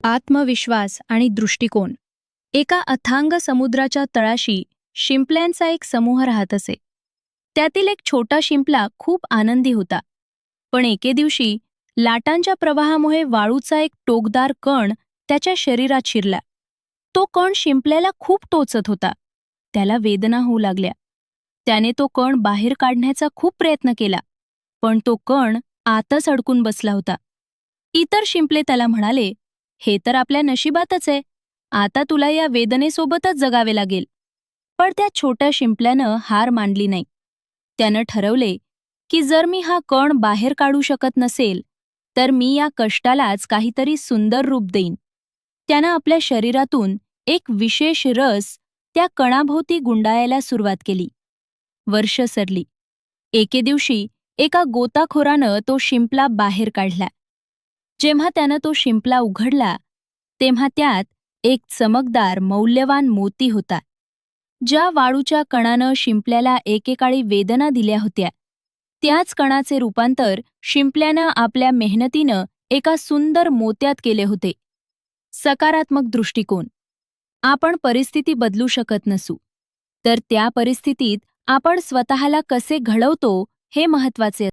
आत्मविश्वास आणि दृष्टिकोन. एका अथांग समुद्राच्या तळाशी शिंपल्यांचा एक समूह राहत असे. त्यातील एक छोटा शिंपला खूप आनंदी होता. पण एके दिवशी लाटांच्या प्रवाहामुळे वाळूचा एक टोकदार कण त्याच्या शरीरात शिरला. तो कण शिंपल्याला खूप टोचत होता. त्याला वेदना होऊ लागल्या. त्याने तो कण बाहेर काढण्याचा खूप प्रयत्न केला, पण तो कण आतच अडकून बसला होता. इतर शिंपले त्याला म्हणाले, हे तर आपल्या नशिबातच आहे. आता तुला या वेदनेसोबतच जगावे लागेल. पण त्या छोट्या शिंपल्यानं हार मानली नाही. त्यानं ठरवले की जर मी हा कण बाहेर काढू शकत नसेल, तर मी या कष्टालाच काहीतरी सुंदर रूप देईन. त्यानं आपल्या शरीरातून एक विशेष रस त्या कणाभोवती गुंडाळायला सुरुवात केली. वर्ष सरली. एके दिवशी एका गोताखोरानं तो शिंपला बाहेर काढला. जेव्हा त्यानं तो शिंपला उघडला, तेव्हा त्यात एक चमकदार मौल्यवान मोती होता. ज्या वाळूच्या कणानं शिंपल्याला एकेकाळी वेदना दिल्या होत्या, त्याच कणाचे रूपांतर शिंपल्यानं आपल्या मेहनतीनं एका सुंदर मोत्यात केले होते. सकारात्मक दृष्टिकोन. आपण परिस्थिती बदलू शकत नसू, तर त्या परिस्थितीत आपण स्वतःला कसे घडवतो हे महत्त्वाचे.